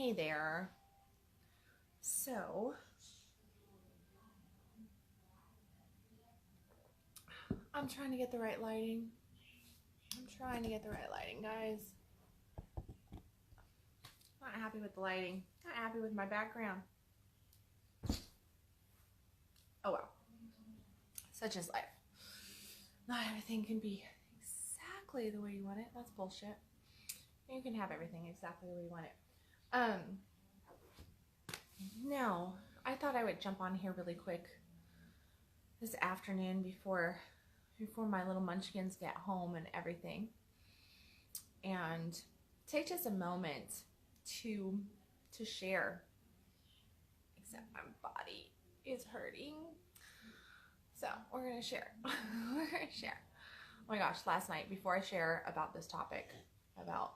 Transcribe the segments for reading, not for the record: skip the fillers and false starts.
Hey there. So, I'm trying to get the right lighting. Guys. Not happy with the lighting. Not happy with my background. Oh well. Such is life. Not everything can be exactly the way you want it. That's bullshit. You can have everything exactly the way you want it. Now, I thought I would jump on here really quick this afternoon before my little munchkins get home and everything, and take just a moment to share. Except my body is hurting, so we're gonna share. Oh my gosh, last night, before I share about this topic, about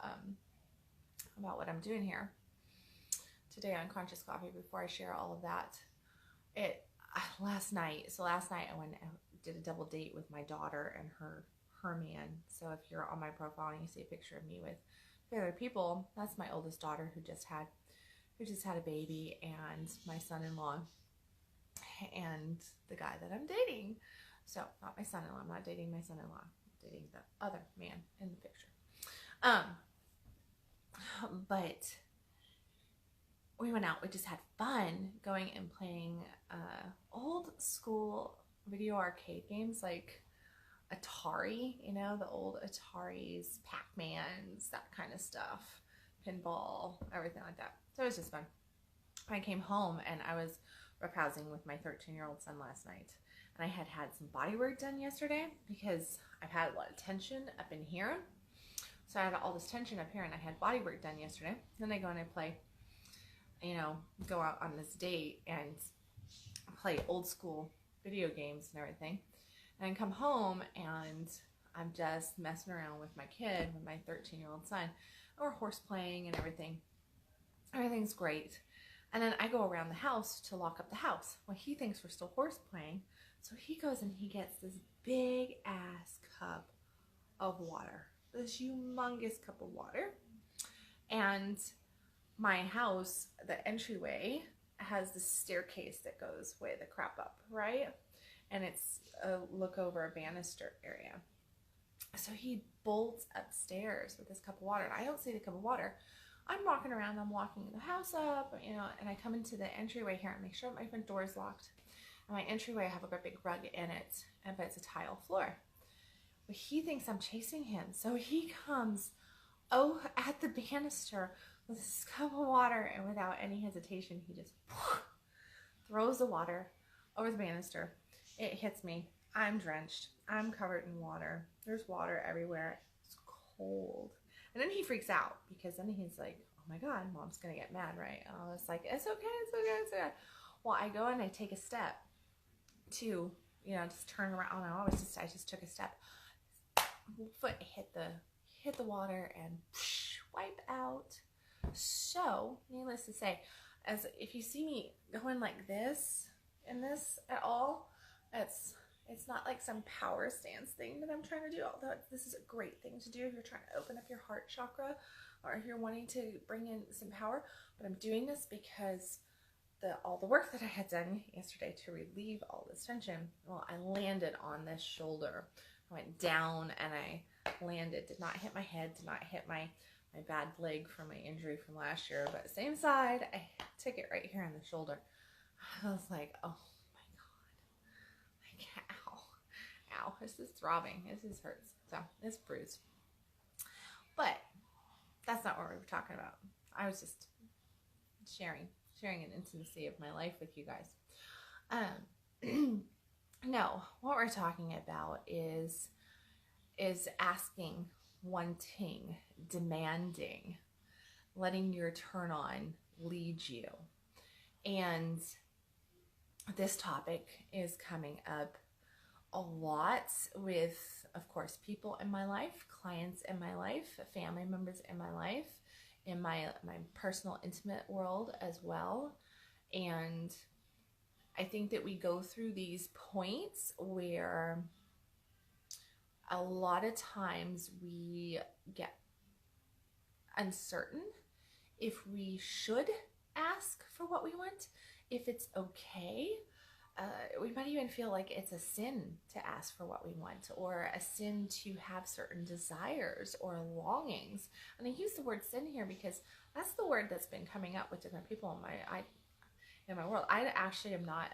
what I'm doing here today on Conscious Coffee, before I share all of that, last night I went and did a double date with my daughter and her man. So if you're on my profile and you see a picture of me with other people, that's my oldest daughter who just had a baby, and my son-in-law, and the guy that I'm dating. So not my son-in-law. I'm not dating my son-in-law. I'm dating the other man in the picture. But we went out. We just had fun going and playing old school video arcade games like Atari, the old Ataris, Pac-Mans, that kind of stuff, pinball, everything like that. So it was just fun. I came home and I was roughhousing with my 13-year-old son last night, and I had some body work done yesterday because I've had a lot of tension up in here. So I had all this tension up here, and I had body work done yesterday. Then I go and I play, go out on this date and play old school video games and everything. And I come home and I'm just messing around with my kid, with my 13-year-old son. We're horse playing and everything. Everything's great. And then I go around the house to lock up the house. Well, he thinks we're still horse playing. So he goes and he gets this big ass cup of water. This humongous cup of water. And my house, the entryway, has this staircase that goes way the crap up, right? And it's a look over a banister area. So he bolts upstairs with this cup of water, and I don't see the cup of water. I'm walking around, I'm walking the house up, and I come into the entryway here and make sure my front door is locked. And my entryway, I have a big rug in it, but it's a tile floor. But he thinks I'm chasing him, so he comes at the banister with this cup of water, and without any hesitation, he just throws the water over the banister. It hits me. I'm drenched. I'm covered in water. There's water everywhere. It's cold. And then he freaks out because then he's like, oh my God, Mom's going to get mad, right? And I was like, it's okay. Well, I go and I take a step to, just turn around. I just took a step. Foot hit the water and wipe out. So, needless to say, as if you see me going like this in this at all, it's not like some power stance thing that I'm trying to do, although this is a great thing to do if you're trying to open up your heart chakra or if you're wanting to bring in some power. But I'm doing this because all the work that I had done yesterday to relieve all this tension, well, I landed on this shoulder. I went down and I landed, did not hit my head, did not hit my bad leg from my injury from last year, but same side, I took it right here in the shoulder. I was like, oh ow, this is throbbing, this hurts, so it's bruised. But that's not what we were talking about. I was just sharing an intimacy of my life with you guys. No, what we're talking about is asking, wanting, demanding, letting your turn on lead you. And this topic is coming up a lot with, of course, people in my life, clients in my life, family members in my life, in my personal, intimate world as well. And I think that we go through these points where a lot of times we get uncertain if we should ask for what we want, if it's okay. We might even feel like it's a sin to ask for what we want, or a sin to have certain desires or longings. And I use the word sin here because that's the word that's been coming up with different people in my world. I actually am not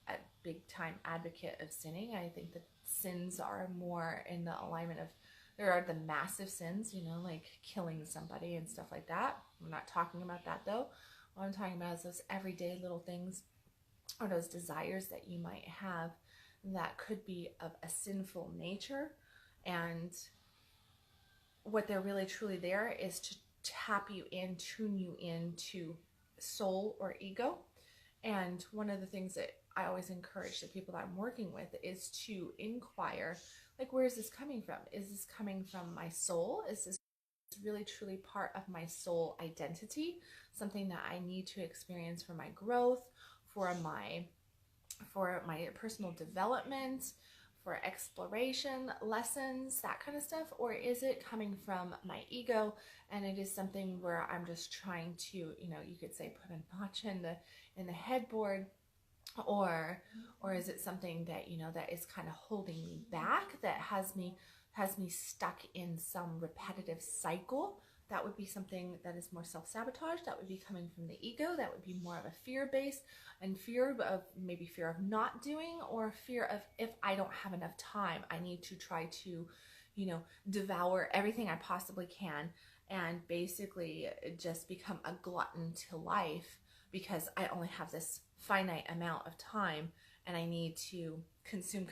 a big time advocate of sinning. I think that sins are more in the alignment of, there are the massive sins, you know, like killing somebody and stuff like that. I'm not talking about that though. What I'm talking about is those everyday little things, or those desires that you might have that could be of a sinful nature. And what they're really truly there is to tap you in, tune you into soul or ego. And one of the things that I always encourage the people that I'm working with is to inquire, like, where is this coming from? Is this coming from my soul? Is this really truly part of my soul identity? Something that I need to experience for my growth, for my personal development, for exploration, lessons, that kind of stuff? Or is it coming from my ego, and it is something where I'm just trying to, you know, you could say put a notch in the headboard, or is it something that, you know, that is kind of holding me back, that has me stuck in some repetitive cycle? That would be something that is more self-sabotage. That would be coming from the ego. That would be more of a fear base, and fear of maybe fear of not doing, or fear of, if I don't have enough time, I need to try to, you know, devour everything I possibly can and basically just become a glutton to life because I only have this finite amount of time and I need to consume,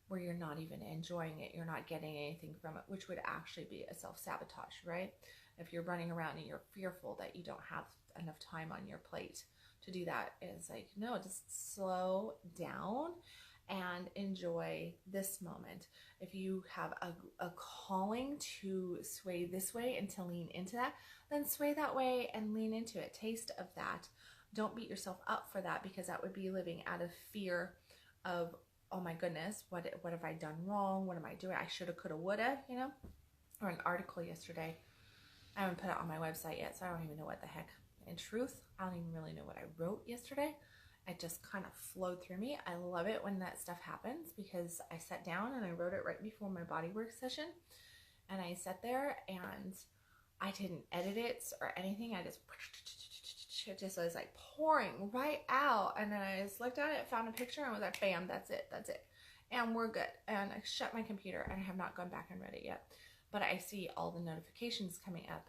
where you're not even enjoying it. You're not getting anything from it, which would actually be a self-sabotage, right? If you're running around and you're fearful that you don't have enough time on your plate to do that, it's like, no, just slow down and enjoy this moment. If you have a calling to sway this way and to lean into that, then sway that way and lean into it. Taste of that. Don't beat yourself up for that, because that would be living out of fear of, oh my goodness, what have I done wrong? What am I doing? I shoulda, coulda, woulda, you know? Or an article yesterday. I haven't put it on my website yet, so I don't even know what the heck. In truth, I don't even really know what I wrote yesterday. It just kind of flowed through me. I love it when that stuff happens, because I sat down and I wrote it right before my bodywork session. And I sat there and I didn't edit it or anything. I just, it just was like pouring right out. And then I just looked at it, found a picture, and was like, bam, that's it. And we're good. And I shut my computer and I have not gone back and read it yet. But I see all the notifications coming up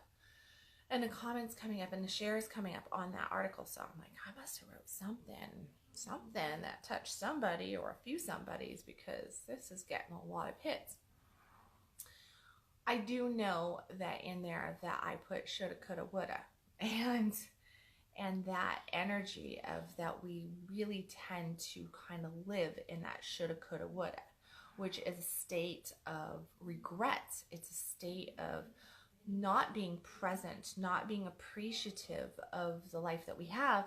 and the comments coming up and the shares coming up on that article. So I'm like, I must have wrote something that touched somebody or a few somebodies, because this is getting a lot of hits. I do know that in there that I put shoulda, coulda, woulda, and that energy of that, we really tend to kind of live in that shoulda, coulda, woulda, which is a state of regret. It's a state of not being present, not being appreciative of the life that we have,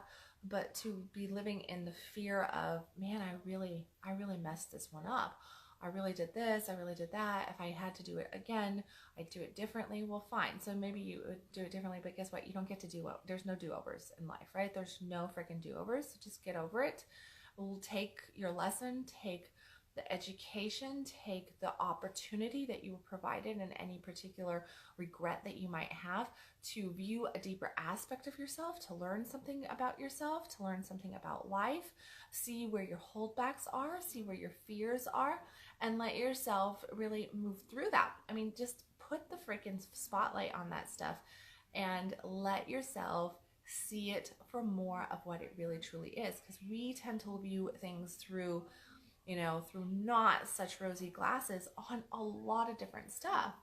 but to be living in the fear of, man, I really messed this one up. I really did this, I really did that. If I had to do it again, I'd do it differently. Well, fine. So maybe you would do it differently, but guess what? You don't get to do it. There's no do-overs in life, right? There's no freaking do-overs. So just get over it. We'll take your lesson, take the education, take the opportunity that you were provided in any particular regret that you might have, to view a deeper aspect of yourself, to learn something about yourself, to learn something about life, see where your holdbacks are, see where your fears are, and let yourself really move through that. I mean, just put the freaking spotlight on that stuff and let yourself see it for more of what it really truly is, because we tend to view things through, you know, through not such rosy glasses on a lot of different stuff,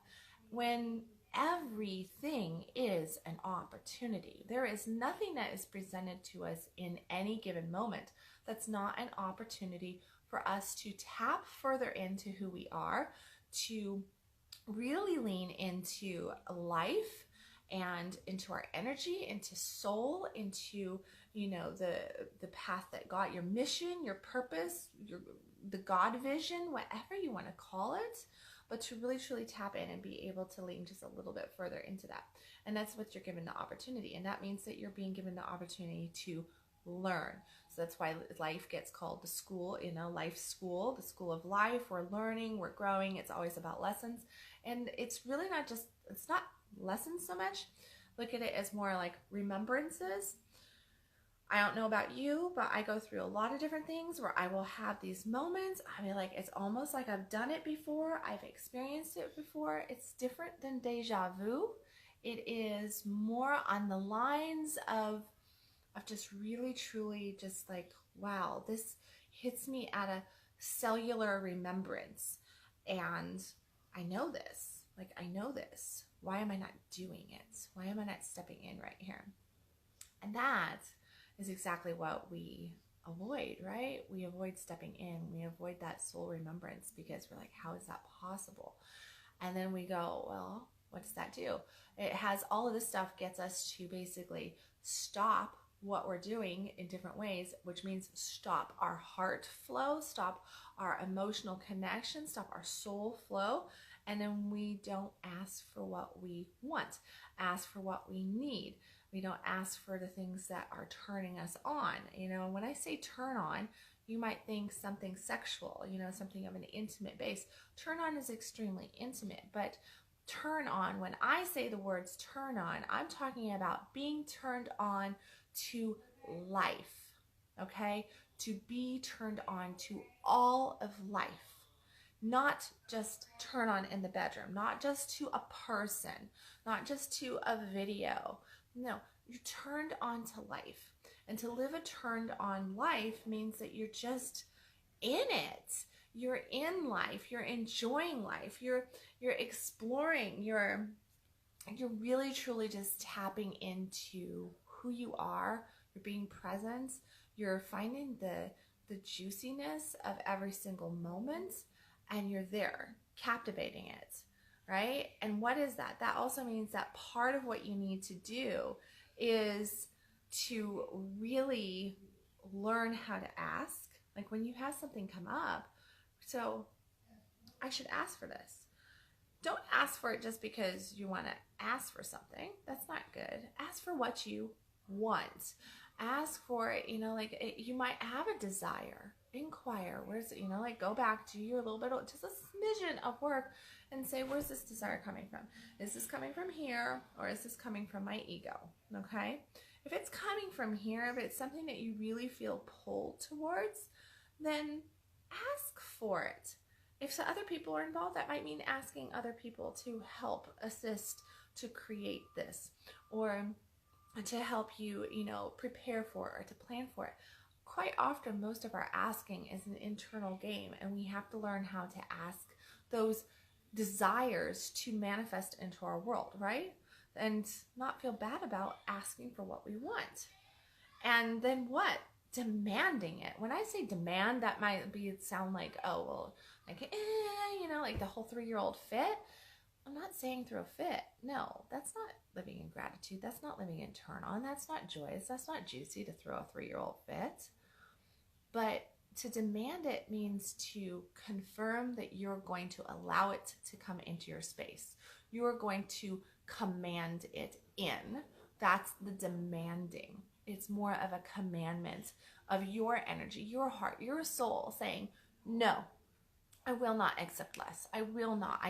when everything is an opportunity. There is nothing that is presented to us in any given moment that's not an opportunity for us to tap further into who we are, to really lean into life and into our energy, into soul, into, you know, the path that God, your mission, your purpose, the God vision, whatever you want to call it. but to really truly tap in and be able to lean just a little bit further into that. And that's what you're given the opportunity. And that means that you're being given the opportunity to learn. So that's why life gets called the school, life school, the school of life. We're learning, we're growing. It's always about lessons. And it's really it's not lessons so much. Look at it as more like remembrances. I don't know about you, but I go through a lot of different things where I will have these moments. I mean, like, it's almost like I've done it before. I've experienced it before. It's different than deja vu. It is more on the lines of just really, truly just like, wow, this hits me at a cellular remembrance. And I know this. Like, I know this. Why am I not doing it? Why am I not stepping in right here? And that is exactly what we avoid, right? We avoid stepping in. We avoid that soul remembrance because we're like, how is that possible? And then we go, well, what does that do? It has all of this stuff gets us to basically stop what we're doing in different ways, which means stop our heart flow, stop our emotional connection, stop our soul flow. And then we don't ask for what we want, ask for what we need. We don't ask for the things that are turning us on. When I say turn on, you might think something sexual, something of an intimate base. Turn on is extremely intimate, but turn on, when I say the words turn on, I'm talking about being turned on to life, okay? To be turned on to all of life. Not just turn on in the bedroom, not just to a person, not just to a video. No, you're turned on to life. And to live a turned on life means that you're just in it. You're in life. You're enjoying life. You're exploring. You're really truly just tapping into who you are. You're being present. You're finding the juiciness of every single moment, and you're there, captivating it, right? And what is that? That also means that part of what you need to do is to really learn how to ask. Like, when you have something come up, so I should ask for this. Don't ask for it just because you want to ask for something. That's not good. Ask for what you want. Ask for it, you might have a desire. Inquire, where's it, like, go back, do your little bit of, just a smidgen of work and say, where's this desire coming from? Is this coming from here, or is this coming from my ego? Okay? If it's coming from here, if it's something that you really feel pulled towards, then ask for it. If so other people are involved, that might mean asking other people to help assist to create this, or to help you, prepare for it, or to plan for it. Quite often, most of our asking is an internal game, and we have to learn how to ask those desires to manifest into our world, right? And not feel bad about asking for what we want. And then what? Demanding it. When I say demand, that might sound like, oh, well, like, like the whole 3-year-old fit. I'm not saying throw a fit. No, that's not living in gratitude. That's not living in turn on. That's not joyous. That's not juicy to throw a 3-year-old fit. But to demand it means to confirm that you're going to allow it to come into your space. You are going to command it in. That's the demanding. It's more of a commandment of your energy, your heart, your soul saying, no, I will not accept less. I will not.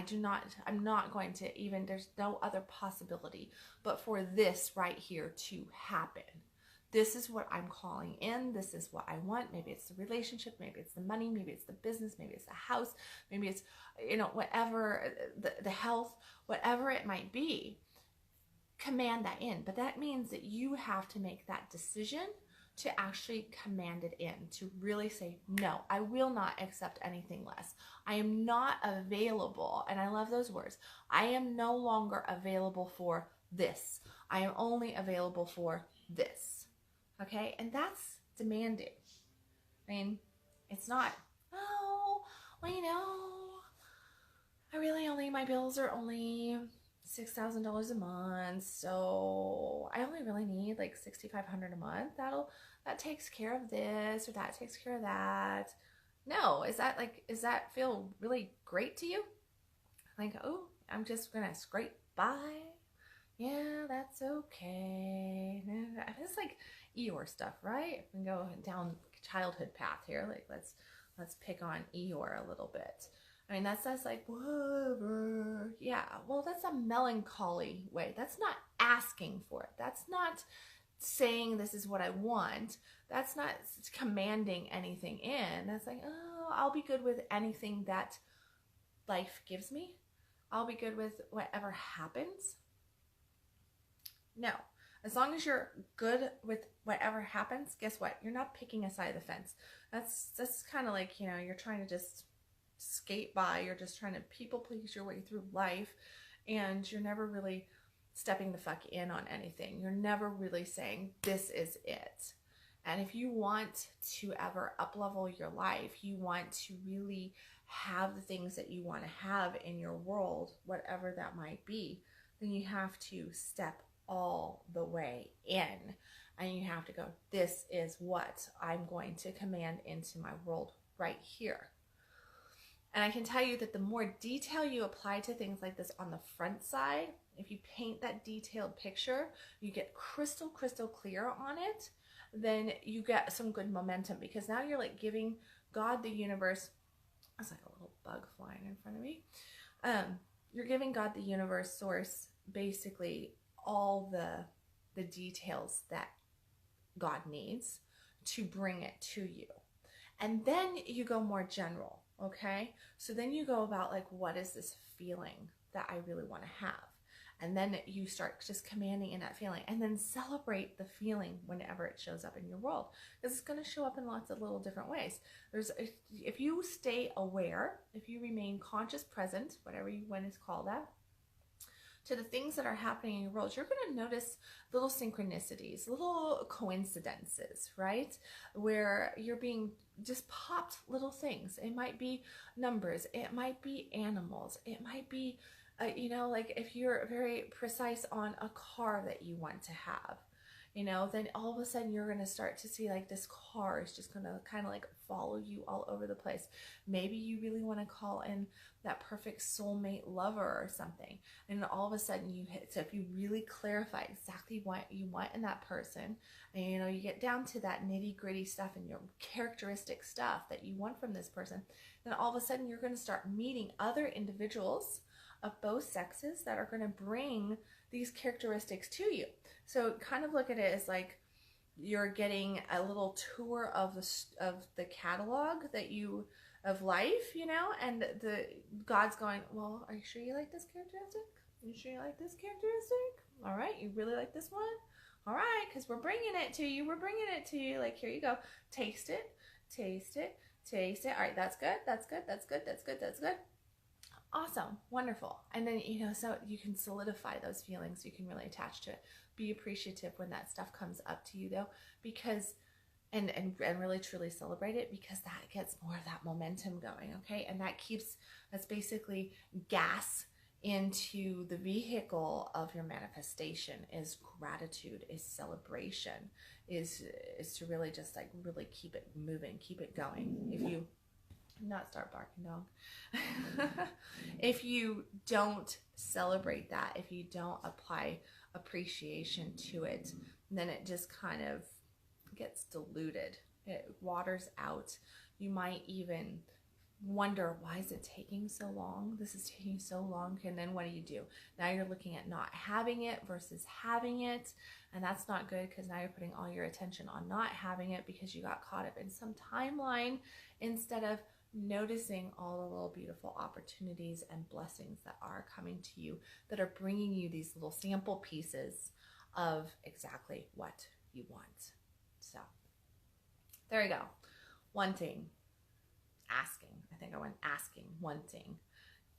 I'm not going to even, there's no other possibility but for this right here to happen. This is what I'm calling in. This is what I want. Maybe it's the relationship. Maybe it's the money. Maybe it's the business. Maybe it's the house. Maybe it's, whatever, the health, whatever it might be. Command that in. But that means that you have to make that decision to actually command it in, to really say, no, I will not accept anything less. I am not available. And I love those words. I am no longer available for this. I am only available for this. Okay, and that's demanding. I mean, it's not, oh, well, my bills are only $6,000 a month, so I only really need like $6,500 a month. That takes care of this, or that takes care of that. No, is that feel really great to you? Like, oh, I'm just gonna scrape by. Yeah, that's okay. It's like Eeyore stuff, right? We can go down childhood path here. Like, let's pick on Eeyore a little bit. I mean, that's like, whatever. Yeah, well, that's a melancholy way. That's not asking for it. That's not saying this is what I want. That's not commanding anything in. That's like, oh, I'll be good with anything that life gives me. I'll be good with whatever happens. No. As long as you're good with whatever happens, guess what? You're not picking a side of the fence. That's kind of like, you're trying to just skate by. You're just trying to people please your way through life, and you're never really stepping the fuck in on anything. You're never really saying, this is it. And if you want to ever up-level your life, you want to really have the things that you want to have in your world, whatever that might be, then you have to step all the way in. And you have to go, this is what I'm going to command into my world right here. And I can tell you that the more detail you apply to things like this on the front side, if you paint that detailed picture, you get crystal clear on it, then you get some good momentum, because now you're like giving God, the universe, it's like a little bug flying in front of me. You're giving God, the universe, source, basically all the details that God needs to bring it to you. And then you go more general, okay? So then you go about like, what is this feeling that I really want to have? And then you start just commanding in that feeling, and then celebrate the feeling whenever it shows up in your world, because it's going to show up in lots of little different ways. If you stay aware, if you remain conscious, present, whatever you want to call that, to the things that are happening in your world, you're going to notice little synchronicities, little coincidences, right? Where you're being just popped little things. It might be numbers. It might be animals. It might be, like if you're very precise on a car that you want to have, then all of a sudden you're going to start to see like this car is just going to kind of like follow you all over the place. Maybe you really want to call in that perfect soulmate lover or something. And all of a sudden so if you really clarify exactly what you want in that person, and you get down to that nitty gritty stuff and your characteristic stuff that you want from this person, then all of a sudden you're going to start meeting other individuals of both sexes that are going to bring these characteristics to you. So kind of look at it as like you're getting a little tour of the catalog of life, and God's going, well, are you sure you like this characteristic? Are you sure you like this characteristic? All right, you really like this one? All right, because we're bringing it to you. We're bringing it to you. Like, here you go. Taste it. Taste it. Taste it. All right, that's good. That's good. That's good. That's good. That's good. Awesome. Wonderful. And then, so you can solidify those feelings. You can really attach to it. Be appreciative when that stuff comes up to you, though, because, and really truly celebrate it, because that gets more of that momentum going, okay? And that's basically gas into the vehicle of your manifestation. Is gratitude, is celebration, is to really just like really keep it moving, keep it going. If you not start barking, dog. If you don't celebrate that, if you don't apply appreciation to it, then it just kind of gets diluted. It waters out. You might even wonder, why is it taking so long? This is taking so long. And then what do? Now you're looking at not having it versus having it. And that's not good, because now you're putting all your attention on not having it because you got caught up in some timeline instead of noticing all the little beautiful opportunities and blessings that are coming to you, that are bringing you these little sample pieces of exactly what you want. So there you go. Wanting, asking. I think I went asking, wanting,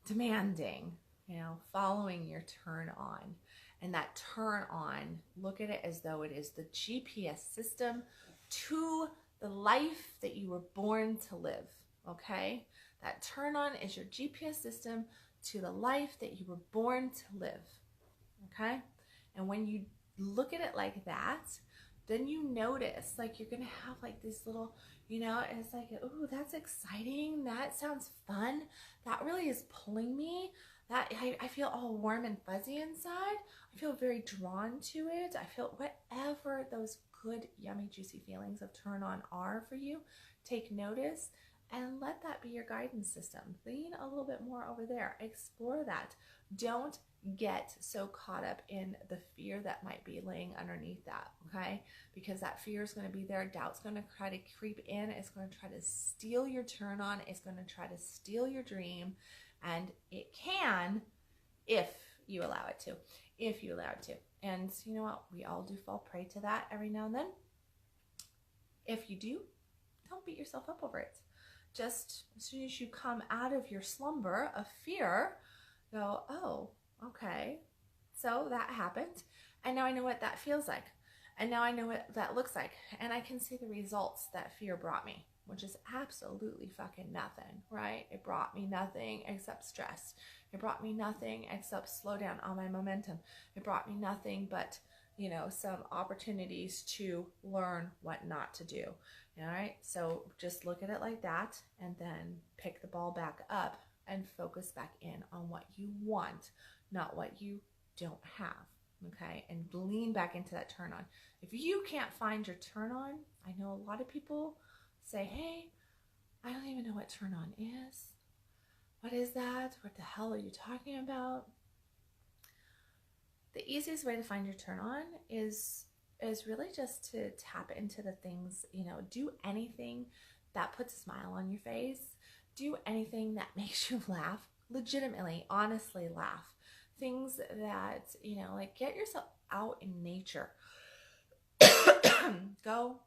demanding, following your turn on. And that turn on, look at it as though it is the GPS system to the life that you were born to live. Okay? That turn on is your GPS system to the life that you were born to live. Okay? And when you look at it like that, then you notice, like, you're going to have like this little, it's like, oh, that's exciting. That sounds fun. That really is pulling me. that I feel all warm and fuzzy inside. I feel very drawn to it. I feel whatever those good, yummy, juicy feelings of turn on are for you, take notice and let that be your guidance system. Lean a little bit more over there. Explore that. Don't get so caught up in the fear that might be laying underneath that, okay? Because that fear is going to be there. Doubt's going to try to creep in. It's going to try to steal your turn on. It's going to try to steal your dream. And it can, if you allow it to. If you allow it to. And you know what? We all do fall prey to that every now and then. If you do, don't beat yourself up over it. Just as soon as you come out of your slumber of fear, go, oh, okay, so that happened. And now I know what that feels like. And now I know what that looks like. And I can see the results that fear brought me, which is absolutely fucking nothing, right? It brought me nothing except stress. It brought me nothing except slow down on my momentum. It brought me nothing but, you know, some opportunities to learn what not to do. All right, so just look at it like that and then pick the ball back up and focus back in on what you want, not what you don't have, okay? And lean back into that turn on. If you can't find your turn on, I know a lot of people say, hey, I don't even know what turn on is. What is that? What the hell are you talking about? The easiest way to find your turn on is really just to tap into the things, you know, do anything that puts a smile on your face. Do anything that makes you laugh, legitimately, honestly laugh. Things that, you know, like get yourself out in nature. Go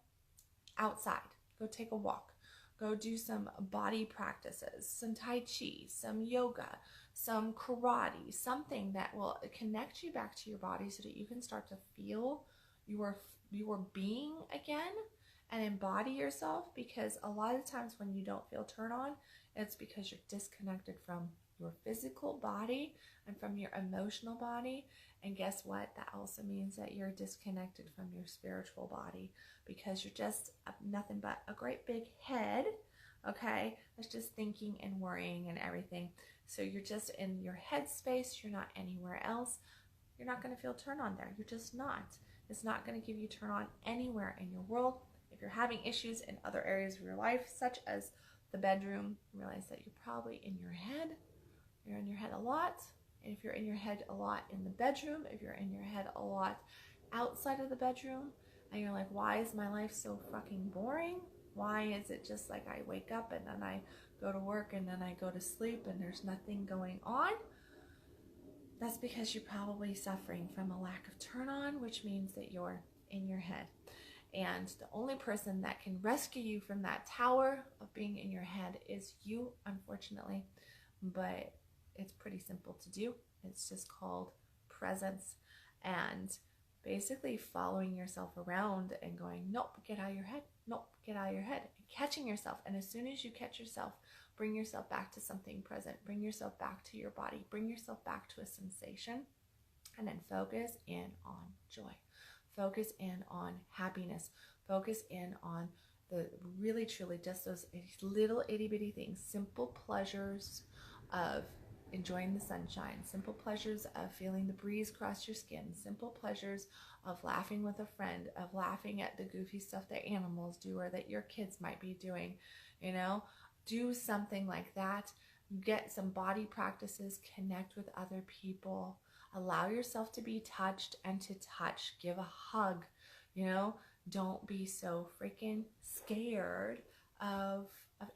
outside, go take a walk, go do some body practices, some Tai Chi, some yoga, some karate, something that will connect you back to your body so that you can start to feel your being again and embody yourself. Because a lot of times when you don't feel turn on, it's because you're disconnected from your physical body and from your emotional body. And guess what? That also means that you're disconnected from your spiritual body, because you're just nothing but a great big head, okay? That's just thinking and worrying and everything. So you're just in your head space. You're not anywhere else. You're not going to feel turn on there. You're just not. It's not going to give you turn on anywhere in your world. If you're having issues in other areas of your life, such as the bedroom, realize that you're probably in your head. You're in your head a lot. And if you're in your head a lot in the bedroom, if you're in your head a lot outside of the bedroom, and you're like, why is my life so fucking boring? Why is it just like I wake up and then I go to work and then I go to sleep and there's nothing going on? That's because you're probably suffering from a lack of turn on, which means that you're in your head. And the only person that can rescue you from that tower of being in your head is you, unfortunately. But it's pretty simple to do. It's just called presence, and basically following yourself around and going, nope, get out of your head. Nope, get out of your head. And catching yourself. And as soon as you catch yourself, bring yourself back to something present. Bring yourself back to your body. Bring yourself back to a sensation. And then focus in on joy. Focus in on happiness. Focus in on the really, truly just those little itty bitty things, simple pleasures of enjoying the sunshine, simple pleasures of feeling the breeze cross your skin, simple pleasures of laughing with a friend, of laughing at the goofy stuff that animals do or that your kids might be doing. You know, do something like that. Get some body practices, connect with other people, allow yourself to be touched and to touch. Give a hug. You know, don't be so freaking scared of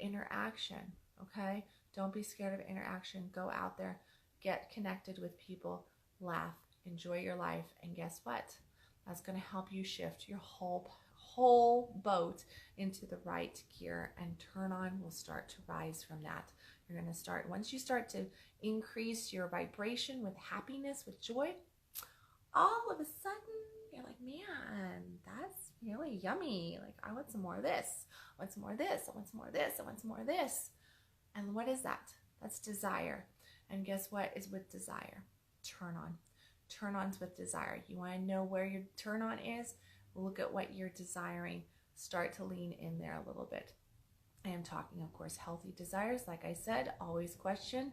interaction, okay? Don't be scared of interaction. Go out there, get connected with people, laugh, enjoy your life, and guess what? That's going to help you shift your whole boat into the right gear, and turn on will start to rise from that. You're going to start, once you start to increase your vibration with happiness, with joy, all of a sudden you're like, man, that's really yummy. Like, I want some more of this. I want some more of this. I want some more of this. I want some more of this. And what is that? That's desire. And guess what is with desire? Turn on. Turn ons with desire. You want to know where your turn on is? Look at what you're desiring. Start to lean in there a little bit. I am talking, of course, healthy desires. Like I said, always question,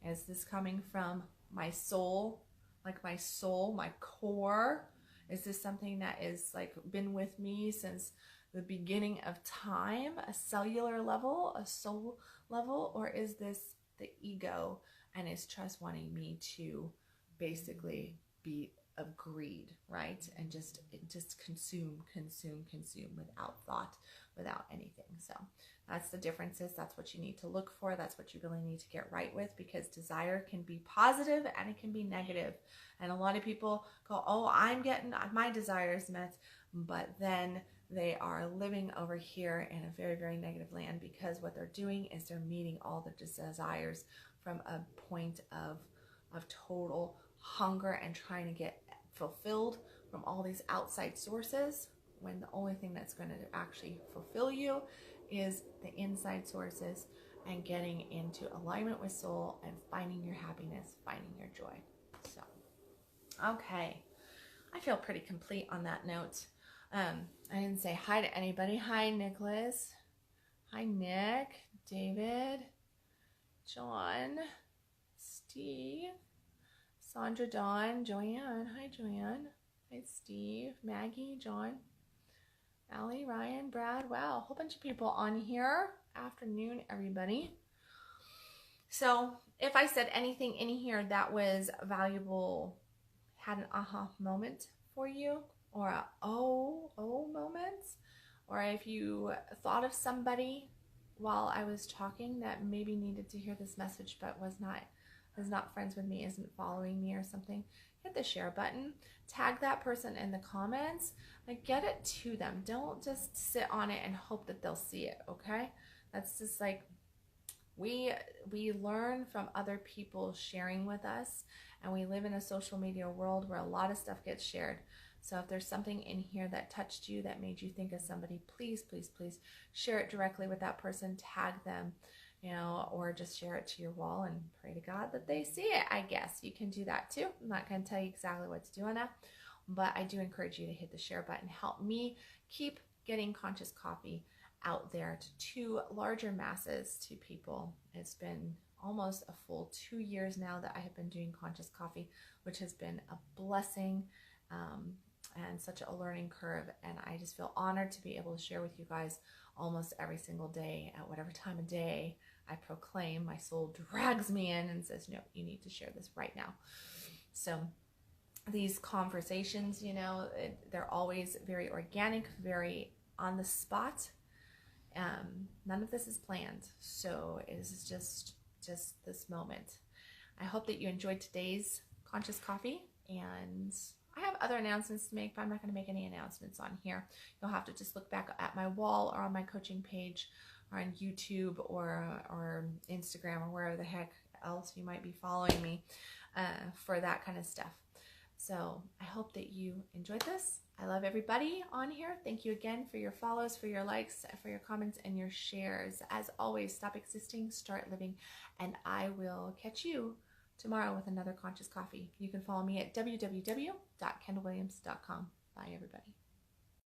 Is this coming from my soul, like my soul, my core? Is this something that is like been with me since the beginning of time, a cellular level, a soul level? Or is this the ego and is trust wanting me to basically be of greed, right? And just consume without thought, without anything. So that's the differences. That's what you need to look for. That's what you really need to get right with, because desire can be positive and it can be negative. And a lot of people go, oh, I'm getting my desires met, but then they are living over here in a very, very negative land, because what they're doing is they're meeting all the desires from a point of total hunger and trying to get fulfilled from all these outside sources, when the only thing that's going to actually fulfill you is the inside sources, and getting into alignment with soul and finding your happiness, finding your joy. So, okay. I feel pretty complete on that note. I didn't say hi to anybody. Hi, Nicholas. Hi, Nick, David, John, Steve, Sandra, Dawn, Joanne. Hi, Joanne. Hi, Steve, Maggie, John, Allie, Ryan, Brad. Wow, a whole bunch of people on here. Afternoon, everybody. So if I said anything in here that was valuable, had an aha moment for you, or a oh moment, or if you thought of somebody while I was talking that maybe needed to hear this message but was not friends with me, isn't following me or something, hit the share button, tag that person in the comments, like get it to them. Don't just sit on it and hope that they'll see it, okay? That's just like, we learn from other people sharing with us, and we live in a social media world where a lot of stuff gets shared. So if there's something in here that touched you, that made you think of somebody, please, please, please share it directly with that person, tag them, you know, or just share it to your wall and pray to God that they see it. I guess you can do that too. I'm not going to tell you exactly what to do on that, but I do encourage you to hit the share button. Help me keep getting Conscious Coffee out there to larger masses, to people. It's been almost a full 2 years now that I have been doing Conscious Coffee, which has been a blessing and such a learning curve. And I just feel honored to be able to share with you guys almost every single day at whatever time of day I proclaim. My soul drags me in and says, no, you need to share this right now. So these conversations, you know, they're always very organic, very on the spot. None of this is planned, so it is just this moment. I hope that you enjoyed today's Conscious Coffee, and I have other announcements to make, but I'm not going to make any announcements on here. You'll have to just look back at my wall or on my coaching page or on YouTube or Instagram or wherever the heck else you might be following me for that kind of stuff. So I hope that you enjoyed this. I love everybody on here. Thank you again for your follows, for your likes, for your comments, and your shares. As always, stop existing, start living, and I will catch you tomorrow with another Conscious Coffee. You can follow me at www.kendalwilliams.com. Bye, everybody.